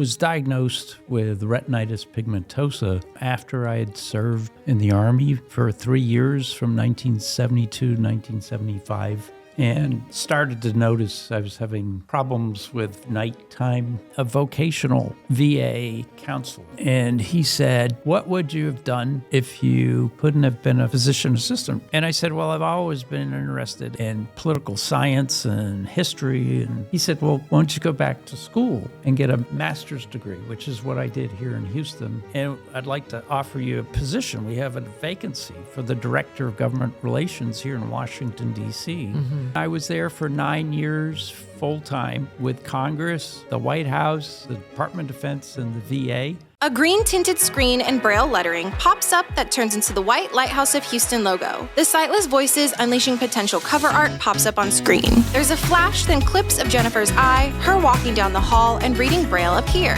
Was diagnosed with retinitis pigmentosa after I had served in the Army for 3 years from 1972 to 1975 and started to notice I was having problems with nighttime. A vocational VA counselor, and he said, "What would you have done if you couldn't have been a physician assistant?" And I said, "Well, I've always been interested in political science and history." And he said, "Well, why don't you go back to school and get a master's degree," which is what I did here in Houston. "And I'd like to offer you a position. We have a vacancy for the Director of Government Relations here in Washington, D.C. I was there for 9 years full-time with Congress, the White House, the Department of Defense, and the VA. A green-tinted screen and braille lettering pops up that turns into the white Lighthouse of Houston logo. The Sightless Voices Unleashing Potential cover art pops up on screen. There's a flash, then clips of Jennifer's eye, her walking down the hall, and reading braille appear.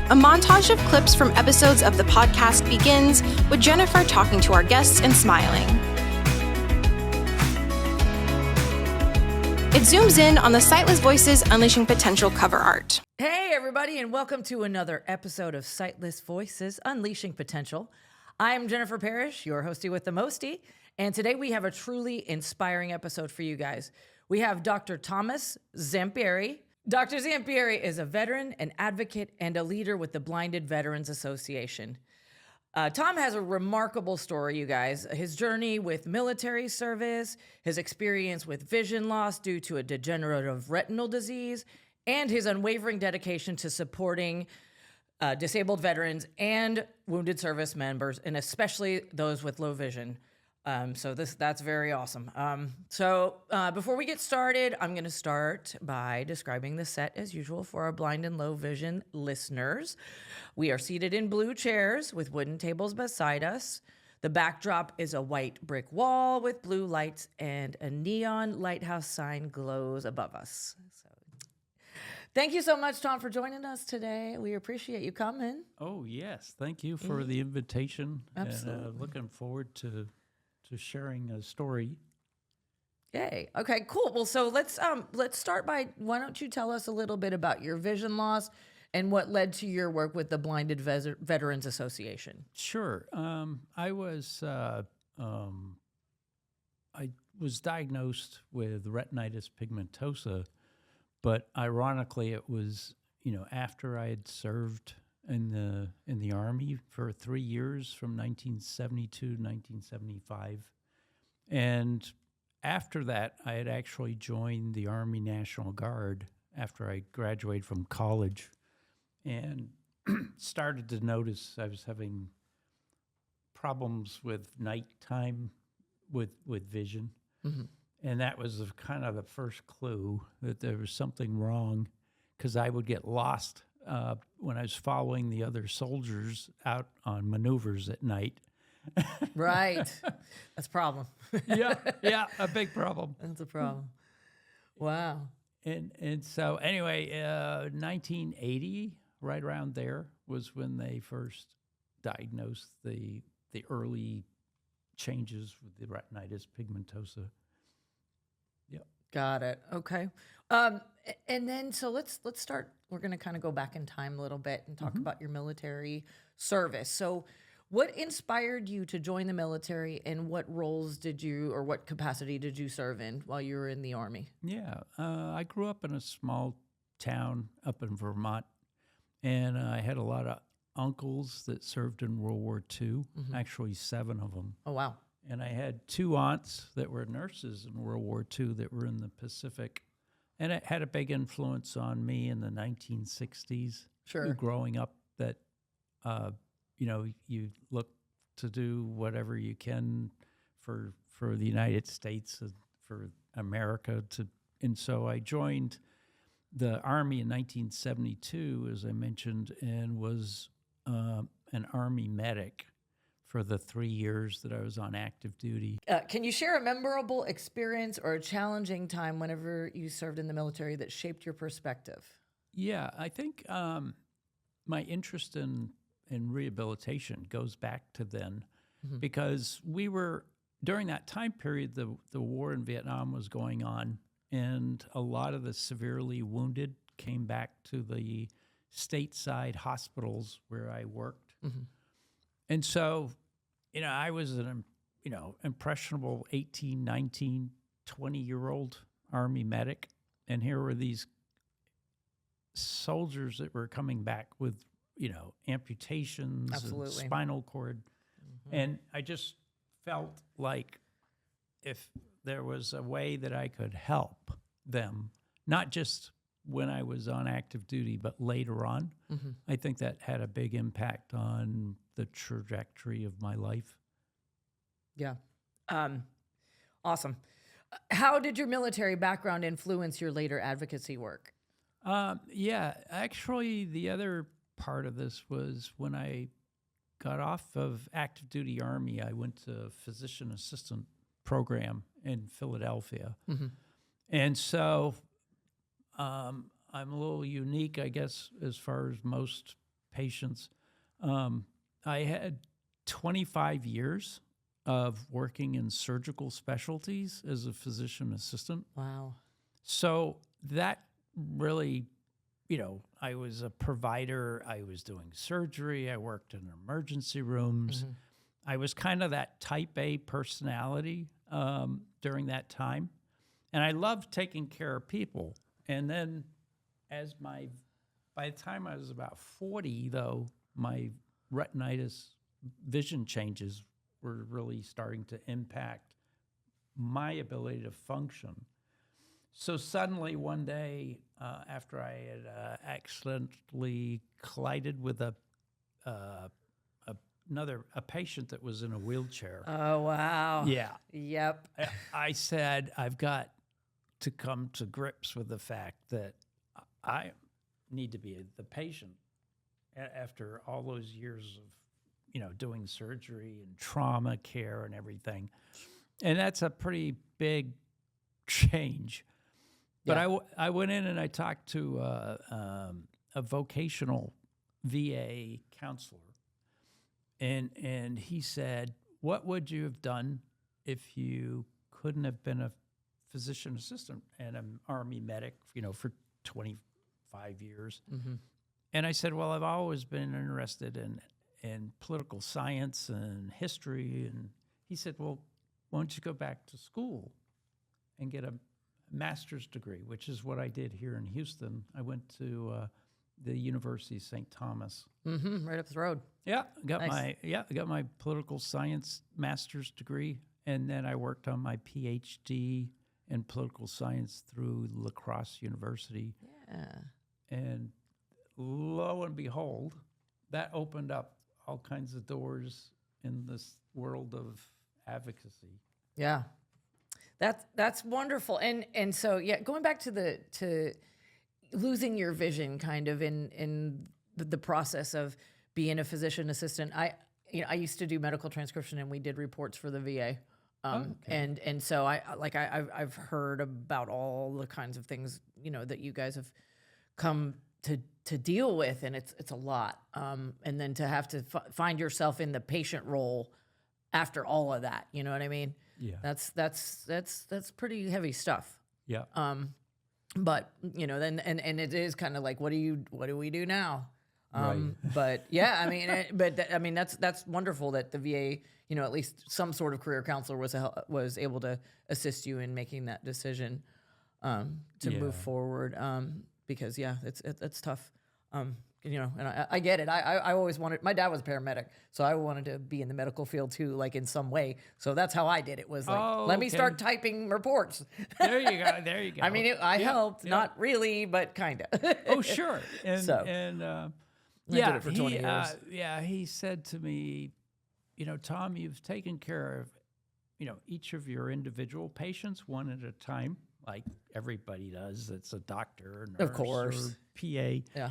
A montage of clips from episodes of the podcast begins with Jennifer talking to our guests and smiling. It zooms in on the Sightless Voices Unleashing Potential cover art. Hey, everybody, and welcome to another episode of Sightless Voices Unleashing Potential. I'm Jennifer Parrish, your hostie with the mostie, and today we have a truly inspiring episode for you guys. We have Dr. Thomas Zampieri. Dr. Zampieri is a veteran, an advocate, and a leader with the Blinded Veterans Association. Tom has a remarkable story, you guys. His journey with military service, his experience with vision loss due to a degenerative retinal disease, and his unwavering dedication to supporting disabled veterans and wounded service members, and especially those with low vision. That's very awesome. Before we get started, I'm going to start by describing the set as usual for our blind and low vision listeners. We are seated in blue chairs with wooden tables beside us. The backdrop is a white brick wall with blue lights, and a neon lighthouse sign glows above us. So, thank you so much, Tom, for joining us today. We appreciate you coming. Oh, yes. Thank you for the invitation. Absolutely. And looking forward to sharing a story. Yay. Okay, cool. Well, so let's start by, why don't you tell us a little bit about your vision loss and what led to your work with the Blinded Veterans Association? Sure. I was diagnosed with retinitis pigmentosa, but ironically, it was after I had served in the Army for 3 years from 1972 to 1975, and after that, I had actually joined the Army National Guard after I graduated from college, and started to notice I was having problems with nighttime with vision. Mm-hmm. And that was kind of the first clue that there was something wrong, because I would get lost when I was following the other soldiers out on maneuvers at night. Right. That's a problem. Yeah, a big problem. That's a problem. Wow. And so anyway, 1980, right around there, was when they first diagnosed the early changes with the retinitis pigmentosa. Yep. Got it. Okay. And then, so let's start. We're going to kind of go back in time a little bit and talk about your military service. So what inspired you to join the military, and what roles did you, or what capacity did you serve in while you were in the Army? Yeah. I grew up in a small town up in Vermont, and I had a lot of uncles that served in World War II, actually 7 of them. Oh, wow. And I had 2 aunts that were nurses in World War II that were in the Pacific. And it had a big influence on me in the 1960s. Sure. Growing up, that, you look to do whatever you can for the United States and for America. And so I joined the Army in 1972, as I mentioned, and was an Army medic for the 3 years that I was on active duty. Can you share a memorable experience or a challenging time whenever you served in the military that shaped your perspective? Yeah, I think my interest in rehabilitation goes back to then, because we were, during that time period, the war in Vietnam was going on, and a lot of the severely wounded came back to the stateside hospitals where I worked. And so, I was an, impressionable 18, 19, 20-year-old Army medic. And here were these soldiers that were coming back with, amputations and spinal cord. And I just felt like if there was a way that I could help them, not just when I was on active duty, but later on, I think that had a big impact on the trajectory of my life. Yeah. Awesome. How did your military background influence your later advocacy work? Yeah, actually, the other part of this was when I got off of active duty Army, I went to physician assistant program in Philadelphia. And so I'm a little unique, I guess, as far as most patients. I had 25 years of working in surgical specialties as a physician assistant. Wow. So that really, I was a provider. I was doing surgery. I worked in emergency rooms. I was kind of that type A personality during that time. And I loved taking care of people. And then by the time I was about 40, though, my retinitis vision changes were really starting to impact my ability to function. So suddenly one day, after I had accidentally collided with a patient that was in a wheelchair. Oh, wow. Yeah. Yep. I said, I've got to come to grips with the fact that I need to be the patient after all those years of, doing surgery and trauma care and everything. And that's a pretty big change. But I went in and I talked to a vocational VA counselor. And he said, what would you have done if you couldn't have been a physician assistant and an Army medic, for 25 years? And I said, well, I've always been interested in political science and history. And he said, well, why don't you go back to school and get a master's degree, which is what I did here in Houston. I went to the University of St. Thomas. Right up the road. Yeah, got Nice. I got my political science master's degree, and then I worked on my PhD in political science through La Crosse University. Yeah. And lo and behold, that opened up all kinds of doors in this world of advocacy. Yeah. That's wonderful. And so, going back to losing your vision kind of in the process of being a physician assistant. I used to do medical transcription and we did reports for the VA. And so I've heard about all the kinds of things, that you guys have come to deal with, and it's a lot. And then to have to find yourself in the patient role after all of that, you know what I mean? Yeah. That's pretty heavy stuff. Yeah. But then and it is kind of like, what do we do now? Right. But yeah, I mean, that's wonderful that the VA, at least some sort of career counselor was able to assist you in making that decision to move forward. Because it's tough. And I get it. I always wanted. My dad was a paramedic, so I wanted to be in the medical field too, like in some way. So that's how I did it. Was like, let me start typing reports. There you go. There you go. I mean, I helped, not really, but kind of. Oh, sure. And So, I did it for 20 years. He said to me, Tom, you've taken care of, each of your individual patients one at a time, like everybody does. That's a doctor, nurse, Of course. or PA. Yeah.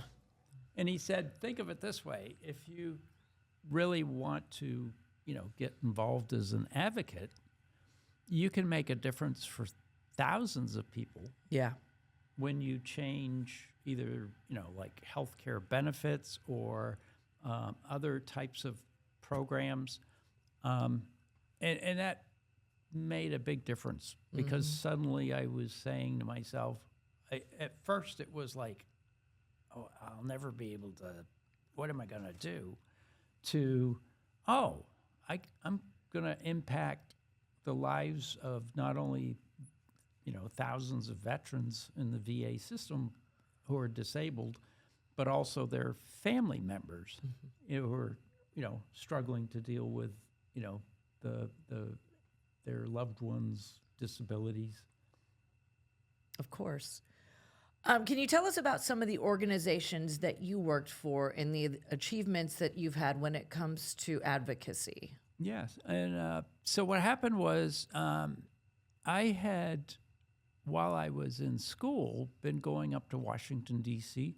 And he said, think of it this way. If you really want to, get involved as an advocate, you can make a difference for thousands of people. Yeah. When you change either, like healthcare benefits or other types of programs. And that made a big difference because suddenly I was saying to myself, at first it was like, oh, I'll never be able to, what am I going to do? To, oh, I'm going to impact the lives of not only, thousands of veterans in the VA system who are disabled, but also their family members who are, struggling to deal with, their loved ones' disabilities. Of course. Can you tell us about some of the organizations that you worked for and the achievements that you've had when it comes to advocacy? Yes. And so what happened was I had, while I was in school, been going up to Washington, D.C.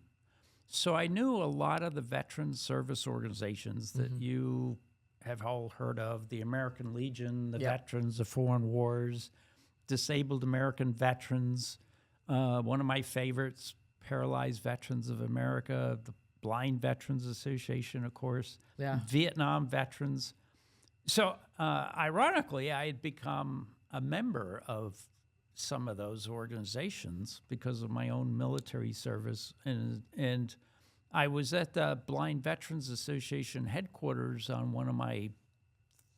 So I knew a lot of the veteran service organizations that you have all heard of, the American Legion, the Veterans of Foreign Wars, Disabled American Veterans. One of my favorites, Paralyzed Veterans of America, the Blind Veterans Association, of course, Vietnam Veterans. So ironically, I had become a member of some of those organizations because of my own military service. And I was at the Blind Veterans Association headquarters on one of my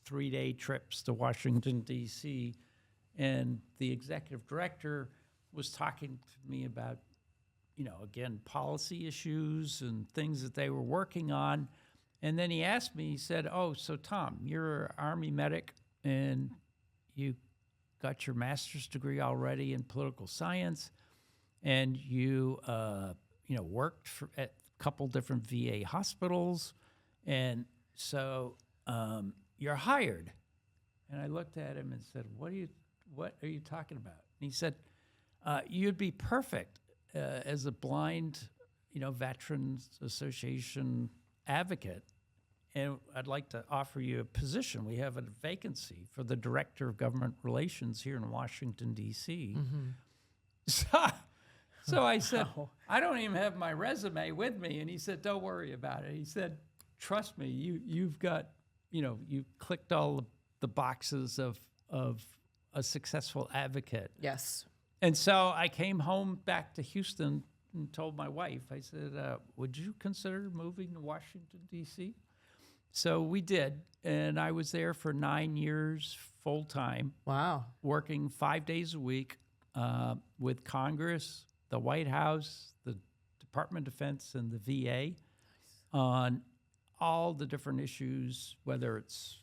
3-day trips to Washington, D.C., and the executive director was talking to me about, again, policy issues and things that they were working on. And then he asked me, he said, oh, so Tom, you're an Army medic and you got your master's degree already in political science, and you, worked at a couple different VA hospitals, and so you're hired. And I looked at him and said, what are you talking about? And he said, you'd be perfect as a blind, Veterans Association advocate. And I'd like to offer you a position. We have a vacancy for the Director of Government Relations here in Washington, D.C. So I said, I don't even have my resume with me. And he said, don't worry about it. He said, trust me, you've got, you clicked all the boxes of a successful advocate. Yes. And so I came home back to Houston and told my wife, I said, would you consider moving to Washington, D.C.? So we did, and I was there for 9 years full-time. Wow. Working 5 days a week with Congress, the White House, the Department of Defense, and the VA on all the different issues, whether it's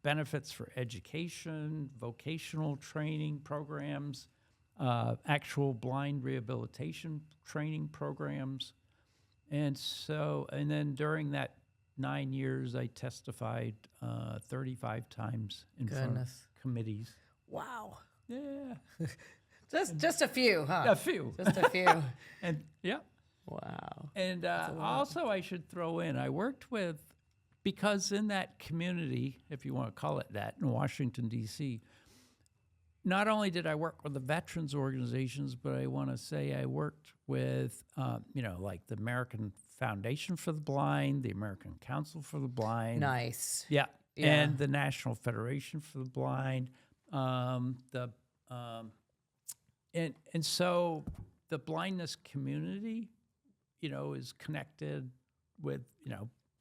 benefits for education, vocational training programs, actual blind rehabilitation training programs. And then during that 9 years, I testified 35 times in front of committees. Wow. Yeah. Just a few, huh? A few. Just a few. And yeah. Wow. And also I should throw in, I worked with, because in that community, if you want to call it that, in Washington, D.C., not only did I work with the veterans organizations, but I want to say I worked with, like the American Foundation for the Blind, the American Council for the Blind. Nice. Yeah. And the National Federation for the Blind. And so the blindness community, is connected with,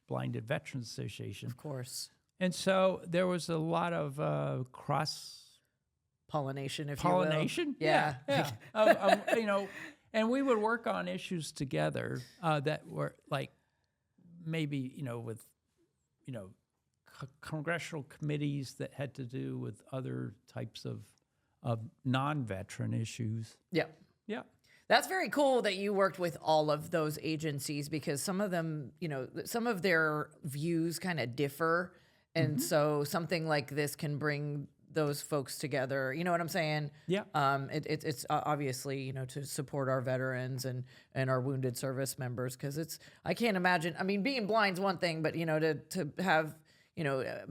Blinded Veterans Association. Of course. And so there was a lot of pollination, if pollination? You will. Yeah. And we would work on issues together that were like maybe, with, congressional committees that had to do with other types of non-veteran issues. Yeah. Yeah. That's very cool that you worked with all of those agencies, because some of them, some of their views kind of differ. And so something like this can bring those folks together. You know what I'm saying? Yeah. It's obviously, to support our veterans and our wounded service members, because I can't imagine, being blind's one thing, but, to have,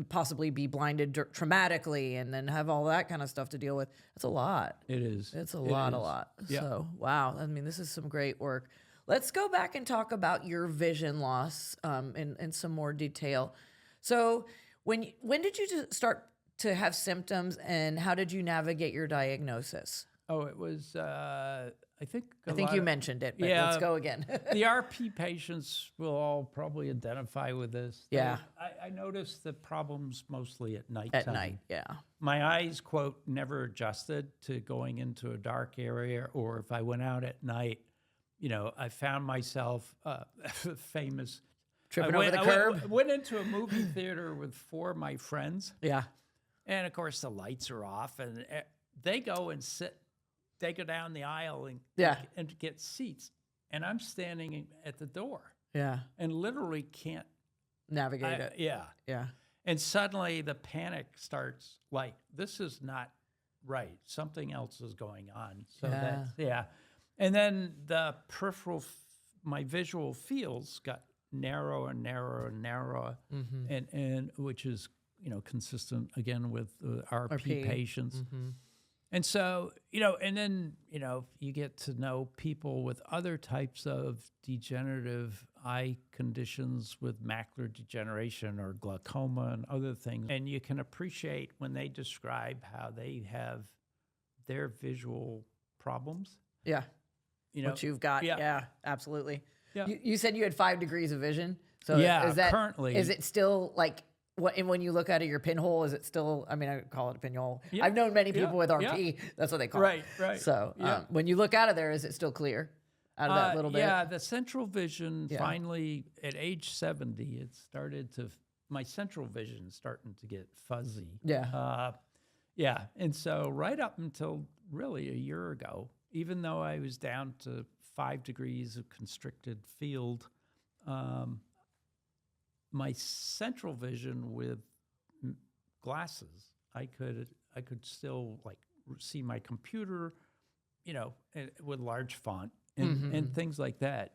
possibly be blinded traumatically and then have all that kind of stuff to deal with, that's a lot. It is. It's a lot. Yeah. So, wow. This is some great work. Let's go back and talk about your vision loss in some more detail. So when did you start to have symptoms, and how did you navigate your diagnosis? Oh, it was I think you mentioned it, but Yeah. let's go again. the RP patients will all probably identify with this. Yeah. I noticed the problems mostly at nighttime. At night, yeah. My eyes, quote, never adjusted to going into a dark area, or if I went out at night, I found myself famous. Tripping over the curb. Went into a movie theater with 4 of my friends. Yeah. And of course, the lights are off, and they go and sit. They go down the aisle and get seats, and I'm standing at the door. Yeah. And literally can't Navigate it. Yeah. Yeah. And suddenly the panic starts. Like, this is not right. Something else is going on. So that's And then the my visual fields got narrower and narrower and narrower, and which is consistent again with RP patients. And so, and then, you get to know people with other types of degenerative eye conditions with macular degeneration or glaucoma and other things. And you can appreciate when they describe how they have their visual problems. Yeah. What you've got. Yeah, absolutely. Yeah. You said you had 5 degrees of vision. So currently. Is it still like, when you look out of your pinhole, is it still, I call it a pinhole. I've known many people with RP. That's what they call it. Right. So when you look out of there, is it still clear out of that little bit? Yeah, the central vision finally, at age 70, my central vision starting to get fuzzy. Yeah. And so right up until really a year ago, even though I was down to 5 degrees of constricted field, my central vision with glasses, I could still see my computer, with large font and things like that.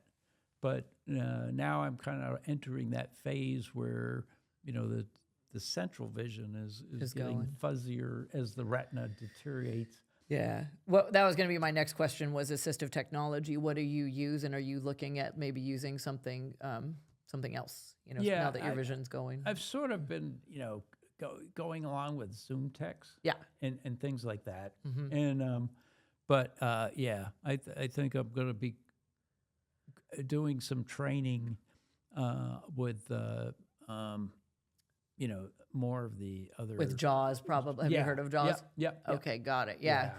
But now I'm kind of entering that phase where the central vision is getting fuzzier as the retina deteriorates. Yeah. Well, that was going to be my next question, was assistive technology. What do you use, and are you looking at maybe using something else, now that your vision's going? I've sort of been, going along with Zoom text. Yeah. And things like that. And, I think I'm going to be doing some training with, more of the other. With JAWS, probably. Have you heard of JAWS? Yeah. Okay, got it. Yeah.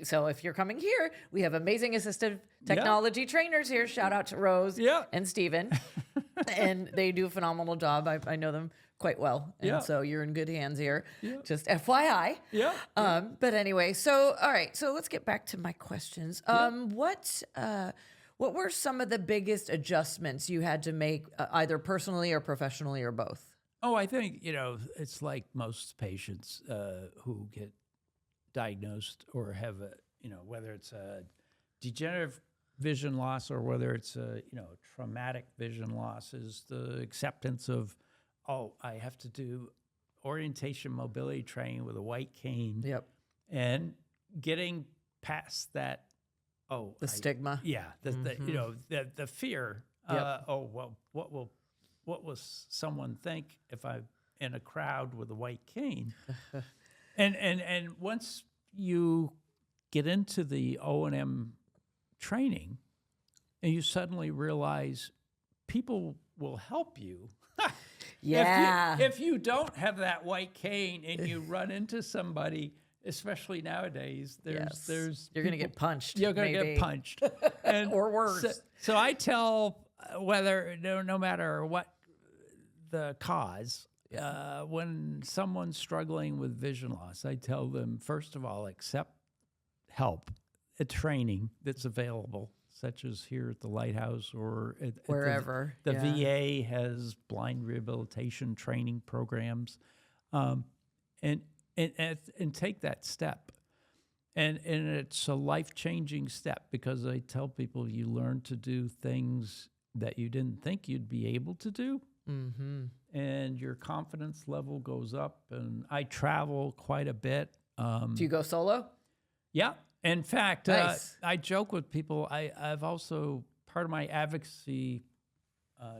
So if you're coming here, we have amazing assistive technology trainers here. Shout out to Rose and Steven. And they do a phenomenal job. I know them quite well. And so you're in good hands here. Yeah. Just FYI. Yeah. But anyway, so all right. So let's get back to my questions. What were some of the biggest adjustments you had to make, either personally or professionally or both? Oh, I think, it's like most patients who get diagnosed or have whether it's a degenerative vision loss or whether it's a, traumatic vision loss, is the acceptance of, I have to do orientation mobility training with a white cane. Yep. And getting past that, the stigma. Yeah. The fear. Yep. What will someone think if I'm in a crowd with a white cane? and once you get into the O&M training, and you suddenly realize people will help you. Yeah. If you don't have that white cane and you run into somebody, especially nowadays, there's you're going to get punched. You're going to get punched. Or worse. So I tell, whether no matter what the cause, when someone's struggling with vision loss, I tell them, first of all, accept help, a training that's available, such as here at the Lighthouse or wherever. The VA has blind rehabilitation training programs, and take that step. And it's a life-changing step, because I tell people you learn to do things that you didn't think you'd be able to do. Mm-hmm. And your confidence level goes up. And I travel quite a bit. Do you go solo? Yeah. In fact, nice. I joke with people. I've also, part of my advocacy,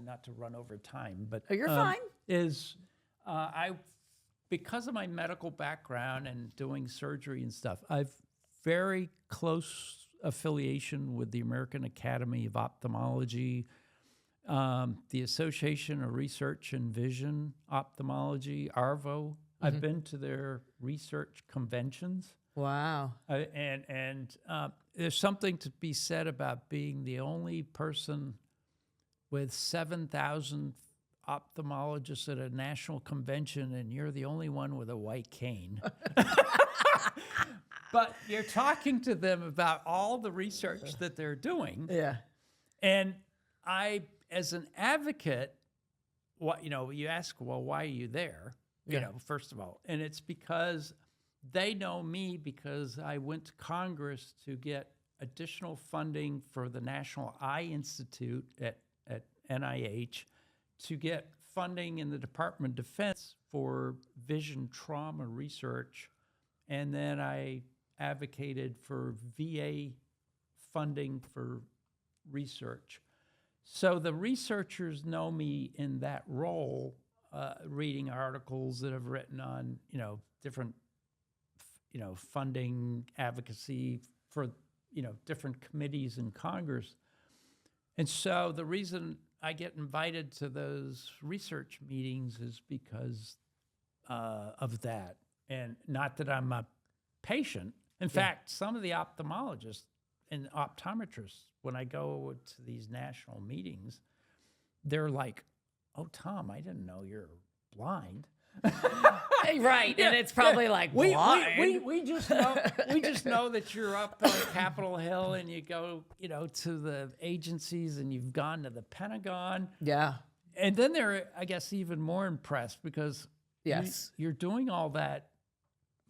not to run over time, but you're fine. Is because of my medical background and doing surgery and stuff, I've very close affiliation with the American Academy of Ophthalmology, the Association of Research and Vision Ophthalmology, ARVO. I've been to their research conventions. Wow. And there's something to be said about being the only person with 7,000 ophthalmologists at a national convention, and you're the only one with a white cane. But you're talking to them about all the research that they're doing. Yeah. And I, as an advocate, you ask, well, why are you there? First of all. And it's because they know me because I went to Congress to get additional funding for the National Eye Institute at NIH, to get funding in the Department of Defense for vision trauma research. And then I advocated for VA funding for research. So the researchers know me in that role, reading articles that I've written on, different, funding advocacy for, different committees in Congress. And so the reason I get invited to those research meetings is because of that. And not that I'm a patient. In fact, some of the ophthalmologists and optometrists, when I go to these national meetings, they're like, "Oh, Tom, I didn't know you're blind." Right, and it's probably like blind. We just know that you're up on Capitol Hill and you go, to the agencies, and you've gone to the Pentagon. Yeah. And then they're, I guess, even more impressed because you're doing all that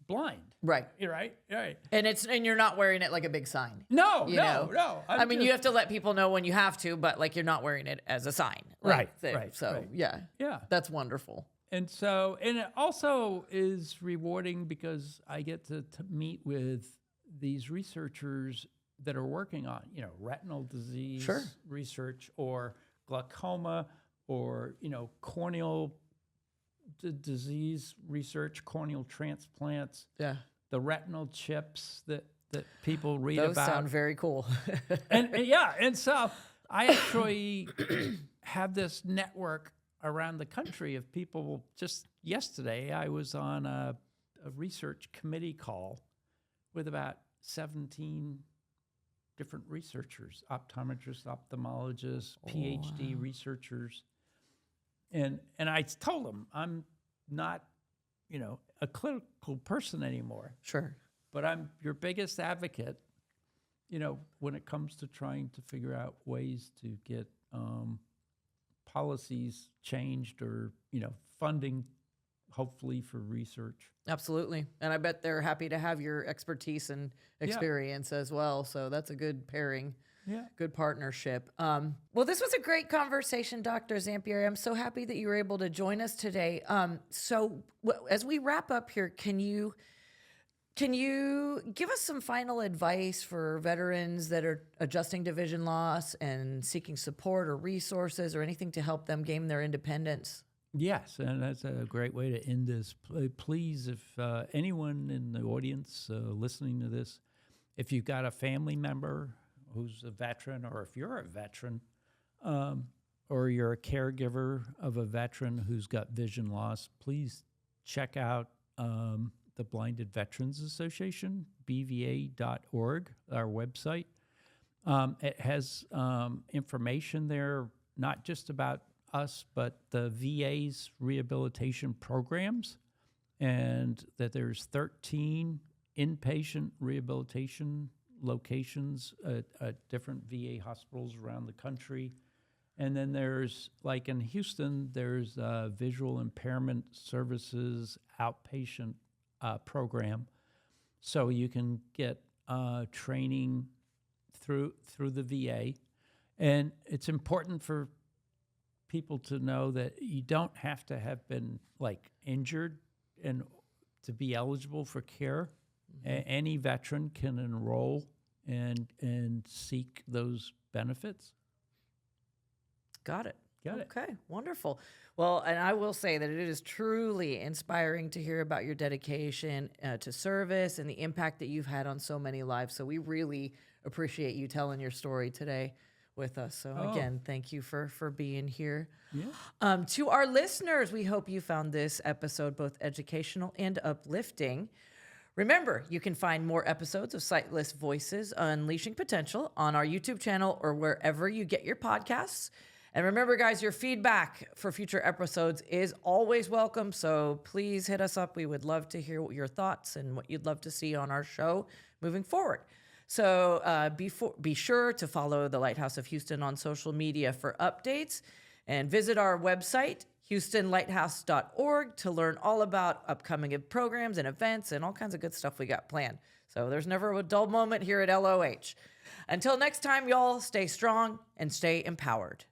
blind. Right. You're right. Right. And you're not wearing it like a big sign. No. I mean, you have to let people know when you have to, but like you're not wearing it as a sign. Right. So yeah. That's wonderful. And so, and it also is rewarding because I get to meet with these researchers that are working on, retinal disease research, or glaucoma, or, corneal disease research, corneal transplants. Yeah. The retinal chips that people read Those about. Those sound very cool. and so I actually have this network around the country of people. Just yesterday, I was on a research committee call with about 17 different researchers, optometrists, ophthalmologists, PhD researchers. And I told them I'm not, a clinical person anymore. Sure. But I'm your biggest advocate, when it comes to trying to figure out ways to get policies changed, or, funding, hopefully, for research. Absolutely. And I bet they're happy to have your expertise and experience as well. So that's a good pairing. Yeah. Good partnership. Well, this was a great conversation, Dr. Zampieri. I'm so happy that you were able to join us today. As we wrap up here, can you give us some final advice for veterans that are adjusting to vision loss and seeking support or resources or anything to help them gain their independence? Yes, and that's a great way to end this. Please, if anyone in the audience listening to this, if you've got a family member who's a veteran, or if you're a veteran, or you're a caregiver of a veteran who's got vision loss, please check out the Blinded Veterans Association, bva.org, our website. It has information there, not just about us, but the VA's rehabilitation programs, and that there's 13 inpatient rehabilitation locations at different VA hospitals around the country. And then there's, like in Houston, there's a visual impairment services outpatient program. So you can get training through the VA. And it's important for people to know that you don't have to have been injured and to be eligible for care. Any veteran can enroll and seek those benefits. Got it. Got it. Okay, wonderful. Well, and I will say that it is truly inspiring to hear about your dedication to service and the impact that you've had on so many lives. So we really appreciate you telling your story today with us. So again, thank you for being here. Yeah. To our listeners, we hope you found this episode both educational and uplifting. Remember, you can find more episodes of Sightless Voices Unleashing Potential on our YouTube channel or wherever you get your podcasts. And remember, guys, your feedback for future episodes is always welcome. So please hit us up. We would love to hear your thoughts and what you'd love to see on our show moving forward. So be sure to follow the Lighthouse of Houston on social media for updates and visit our website, HoustonLighthouse.org, to learn all about upcoming programs and events and all kinds of good stuff we got planned. So there's never a dull moment here at LOH. Until next time, y'all, stay strong and stay empowered.